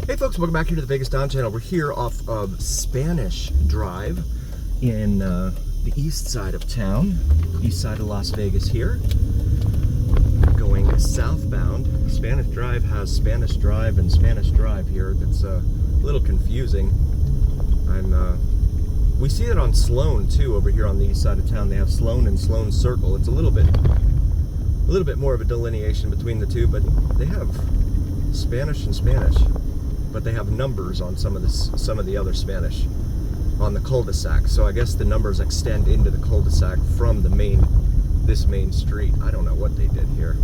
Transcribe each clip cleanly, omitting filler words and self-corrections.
Hey folks, welcome back here to the Vegas Don channel. We're here off of Spanish Drive in the east side of town, east side of Las Vegas here. Going southbound. Spanish Drive has Spanish Drive and Spanish Drive here. That's a little confusing. We see it on Sloan too over here on the east side of town. They have Sloan and Sloan Circle. It's a little bit more of a delineation between the two, but they have Spanish and Spanish. But they have numbers on some of the other Spanish on the cul-de-sac. So I guess the numbers extend into the cul-de-sac from this main street. I don't know what they did here.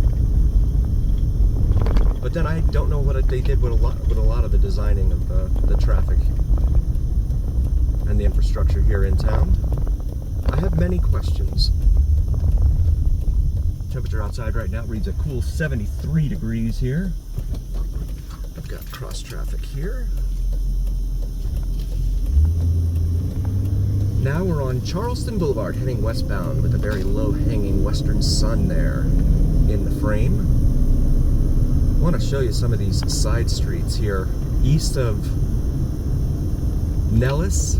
But then I don't know what they did with a lot of the designing of the traffic and the infrastructure here in town. I have many questions. Temperature outside right now reads a cool 73 degrees here. I've got cross traffic here. Now we're on Charleston Boulevard heading westbound with a very low-hanging western sun there in the frame. I want to show you some of these side streets here east of Nellis,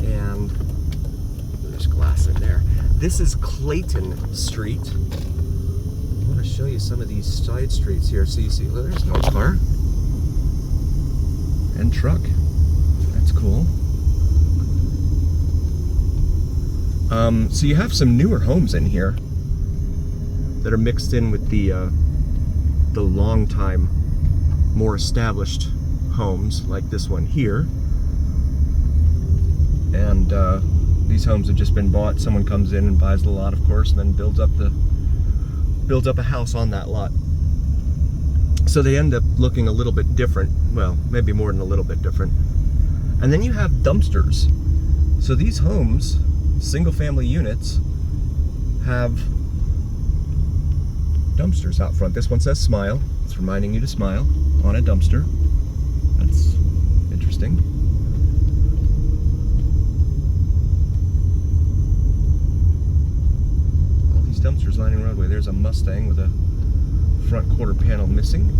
and there's glass in there. This is Clayton Street. I want to show you some of these side streets here so you see, well, there's no car. And truck. That's cool. So you have some newer homes in here that are mixed in with the long time, more established homes like this one here. And these homes have just been bought. Someone comes in and buys the lot, of course, and then builds up a house on that lot. So they end up looking a little bit different. Well, maybe more than a little bit different. And then you have dumpsters. So these homes, single family units, have dumpsters out front. This one says smile. It's reminding you to smile on a dumpster. That's interesting. All these dumpsters lining the roadway. There's a Mustang with a front quarter panel missing.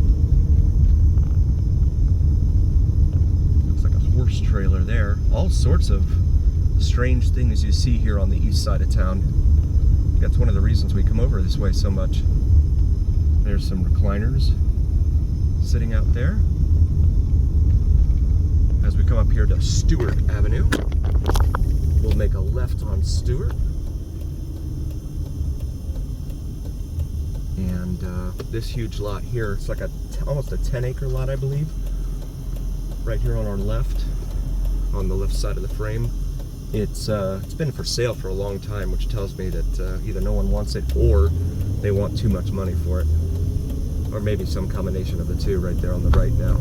Looks like a horse trailer there. All sorts of strange things you see here on the east side of town. That's one of the reasons we come over this way so much. There's some recliners sitting out there. As we come up here to Stewart Avenue, we'll make a left on Stewart. And this huge lot here, it's like almost a 10-acre lot, I believe. Right here on our left, on the left side of the frame. It's been for sale for a long time, which tells me that either no one wants it or they want too much money for it. Or maybe some combination of the two right there on the right now.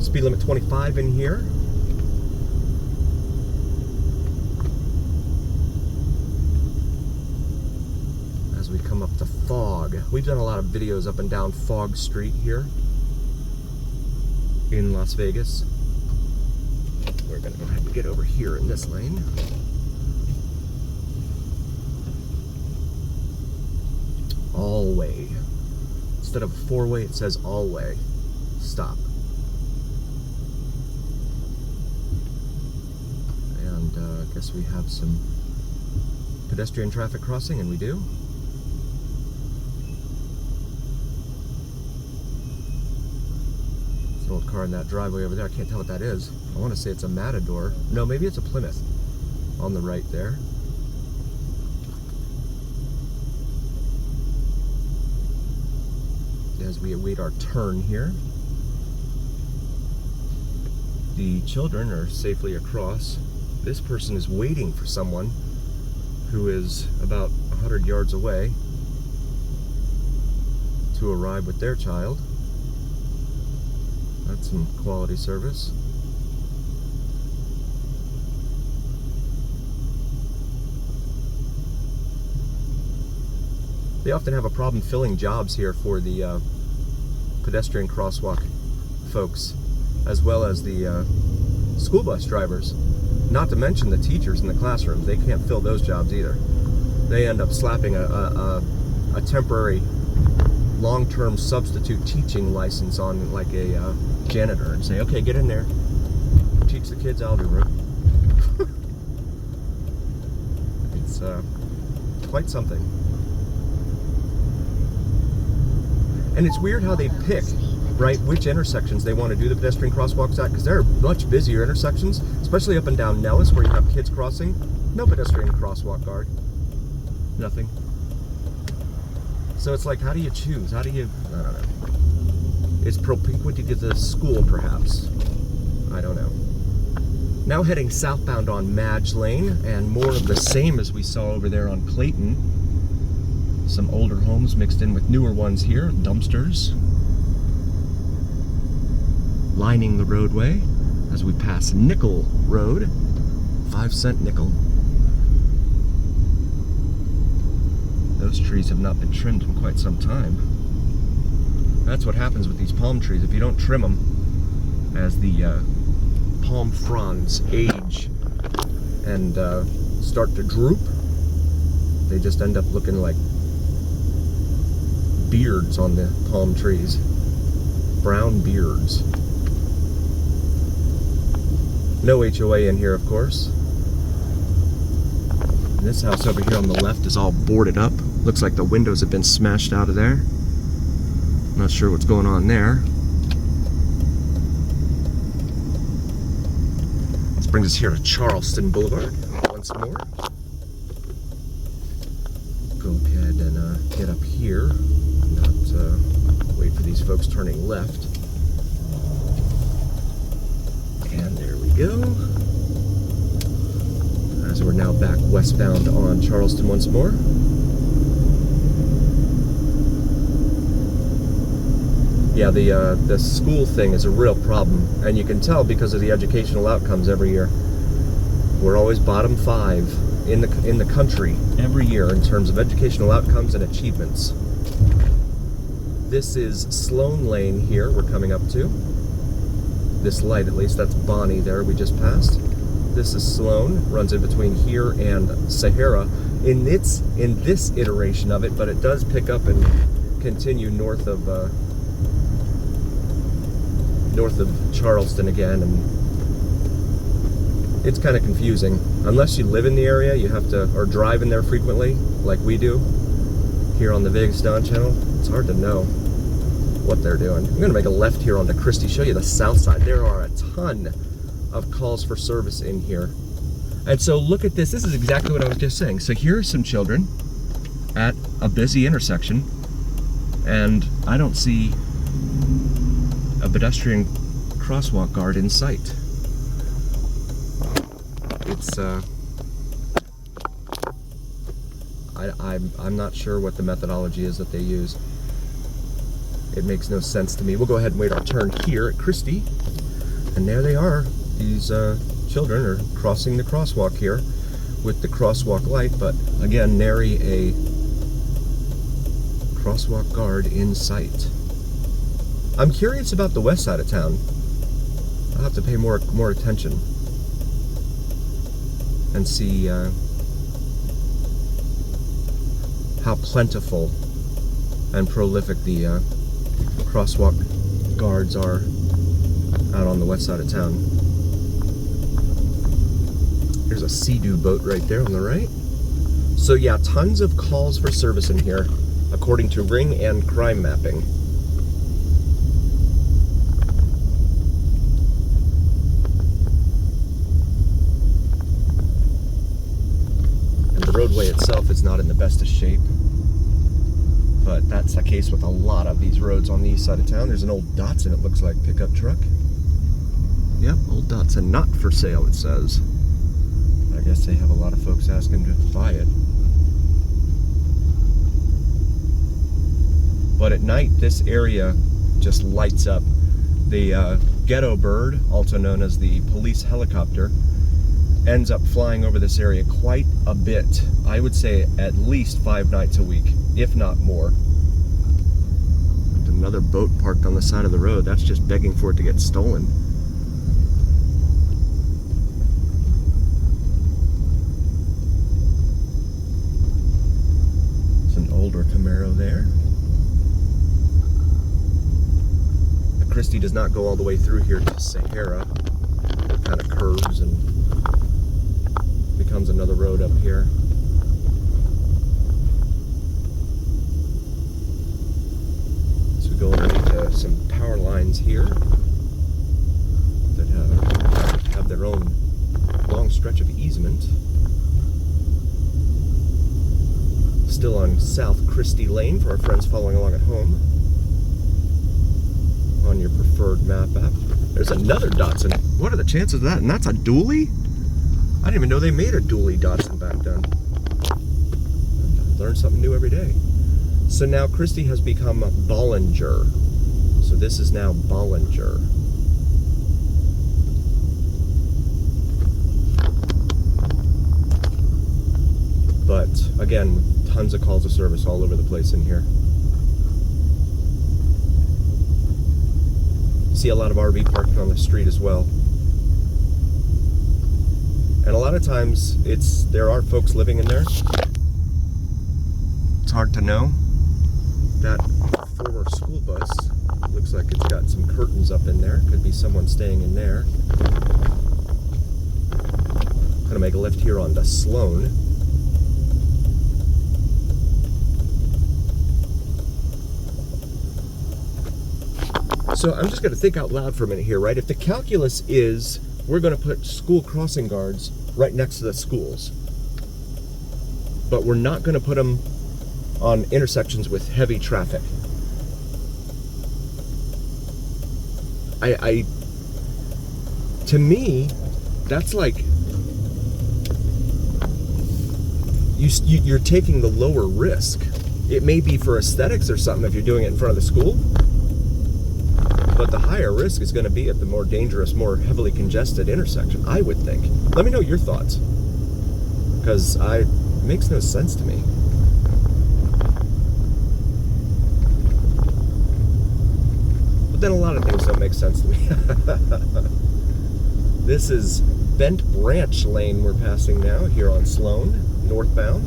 Speed limit 25 in here. As we come up to Fog. We've done a lot of videos up and down Fog Street here in Las Vegas. We're gonna go ahead and get over here in this lane. All way. Instead of a four-way, it says all way. Stop. And I guess we have some pedestrian traffic crossing, and we do. There's an old car in that driveway over there. I can't tell what that is. I want to say it's a Matador. No, maybe it's a Plymouth on the right there. As we await our turn here. The children are safely across. This person is waiting for someone who is about 100 yards away to arrive with their child. That's some quality service. They often have a problem filling jobs here for the pedestrian crosswalk folks, as well as the school bus drivers. Not to mention the teachers in the classrooms. They can't fill those jobs either. They end up slapping a temporary long-term substitute teaching license on like a janitor and say, okay, get in there, teach the kids algebra. It's quite something. And it's weird how they pick, right, which intersections they want to do the pedestrian crosswalks at, because there are much busier intersections, especially up and down Nellis where you have kids crossing. No pedestrian crosswalk guard. Nothing. So it's like, how do you choose? How do you, I don't know. It's propinquity to the school, perhaps. I don't know. Now heading southbound on Madge Lane, and more of the same as we saw over there on Clayton. Some older homes mixed in with newer ones here, dumpsters. Lining the roadway as we pass Nickel Road, 5-cent nickel. Those trees have not been trimmed in quite some time. That's what happens with these palm trees. If you don't trim them as the palm fronds age and start to droop, they just end up looking like beards on the palm trees. Brown beards. No HOA in here, of course. And this house over here on the left is all boarded up. Looks like the windows have been smashed out of there. Not sure what's going on there. This brings us here to Charleston Boulevard once more. Go ahead and get up here. Not wait for these folks turning left. And there we go. As we're now back westbound on Charleston once more. Yeah, the school thing is a real problem, and you can tell because of the educational outcomes every year. We're always bottom 5 in the country every year in terms of educational outcomes and achievements. This is Sloan Lane here we're coming up to. This light, at least, that's Bonnie there we just passed. This is Sloan, runs in between here and Sahara in this iteration of it, but it does pick up and continue north of Charleston again, and it's kind of confusing. Unless you live in the area, you have to, or drive in there frequently, like we do here on the Vegas Dawn channel. It's hard to know what they're doing. I'm gonna make a left here onto Christy, show you the south side. There are a ton of calls for service in here. And so look at this. This is exactly what I was just saying. So here are some children at a busy intersection, and I don't see a pedestrian crosswalk guard in sight. It's I'm not sure what the methodology is that they use. It makes no sense to me. We'll go ahead and wait our turn here at Christy, and there they are. These children are crossing the crosswalk here with the crosswalk light, but again, nary a crosswalk guard in sight. I'm curious about the west side of town. I'll have to pay more attention and see how plentiful and prolific the crosswalk guards are out on the west side of town. There's a Sea-Doo boat right there on the right. So yeah, tons of calls for service in here, according to Ring and Crime Mapping. And the roadway itself is not in the best of shape, but that's the case with a lot of these roads on the east side of town. There's an old Datsun, it looks like, pickup truck. Yep, old Datsun, not for sale, it says. I guess they have a lot of folks asking to buy it. But at night, this area just lights up. The ghetto bird, also known as the police helicopter, ends up flying over this area quite a bit. I would say at least 5 nights a week, if not more. Another boat parked on the side of the road. That's just begging for it to get stolen. It's an older Camaro there. Christy does not go all the way through here to Sahara. It kind of curves and becomes another road up here. So we go underneath some power lines here that have their own long stretch of easement. Still on South Christy Lane for our friends following along at home on your preferred map app. There's another Datsun. What are the chances of that? And that's a dually? I didn't even know they made a dually Datsun back then. Learn something new every day. So now Christy has become Bollinger. So this is now Bollinger. But again, tons of calls of service all over the place in here. See a lot of RV parked on the street as well. And a lot of times there are folks living in there. It's hard to know. That former school bus looks like it's got some curtains up in there. Could be someone staying in there. Gonna make a left here onto Sloan. So I'm just going to think out loud for a minute here, right? If the calculus is we're going to put school crossing guards right next to the schools, but we're not going to put them on intersections with heavy traffic. To me, that's like you're taking the lower risk. It may be for aesthetics or something if you're doing it in front of the school. But the higher risk is going to be at the more dangerous, more heavily congested intersection, I would think. Let me know your thoughts, because it makes no sense to me. But then a lot of things don't make sense to me. This is Bent Branch Lane we're passing now, here on Sloan, northbound.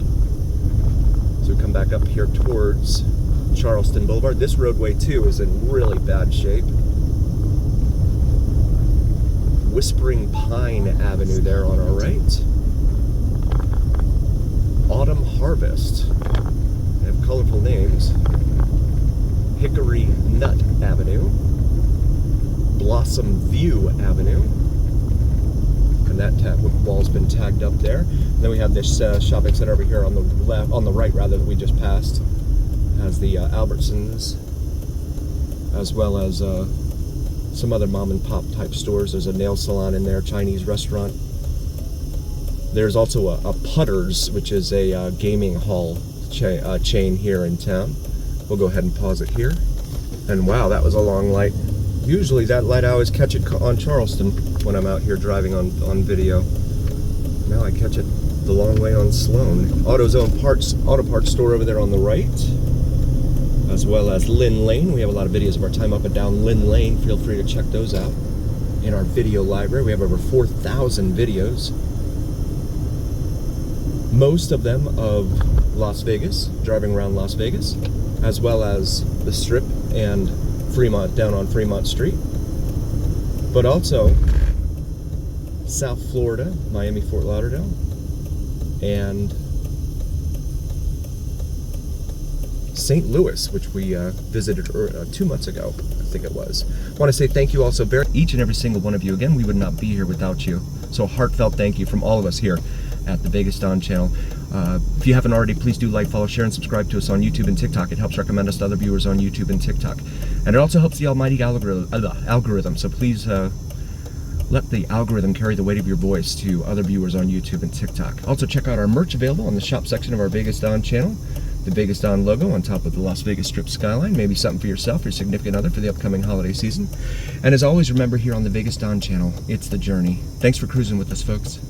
So we come back up here towards Charleston Boulevard. This roadway too is in really bad shape. Whispering Pine Avenue there on our right. Autumn Harvest. They have colorful names. Hickory Nut Avenue. Blossom View Avenue. And that wall's been tagged up there. And then we have this shopping center over here on the left, on the right rather, that we just passed. Has the Albertsons, as well as some other mom and pop type stores. There's a nail salon in there, Chinese restaurant. There's also a Putters, which is a gaming hall chain here in town. We'll go ahead and pause it here. And wow, that was a long light. Usually that light, I always catch it on Charleston when I'm out here driving on video. Now I catch it the long way on Sloan. AutoZone auto parts store over there on the right, as well as Lynn Lane. We have a lot of videos of our time up and down Lynn Lane. Feel free to check those out in our video library. We have over 4,000 videos, most of them of Las Vegas, driving around Las Vegas, as well as the Strip and Fremont, down on Fremont Street, but also South Florida, Miami, Fort Lauderdale, and St. Louis, which we visited 2 months ago, I think it was. I want to say thank you also, each and every single one of you. Again, we would not be here without you. So a heartfelt thank you from all of us here at the Vegas Don channel. If you haven't already, please do like, follow, share, and subscribe to us on YouTube and TikTok. It helps recommend us to other viewers on YouTube and TikTok. And it also helps the almighty algorithm. So please let the algorithm carry the weight of your voice to other viewers on YouTube and TikTok. Also check out our merch available on the shop section of our Vegas Don channel. The Vegas Don logo on top of the Las Vegas Strip skyline. Maybe something for yourself, your significant other for the upcoming holiday season. And as always, remember here on the Vegas Don channel, it's the journey. Thanks for cruising with us, folks.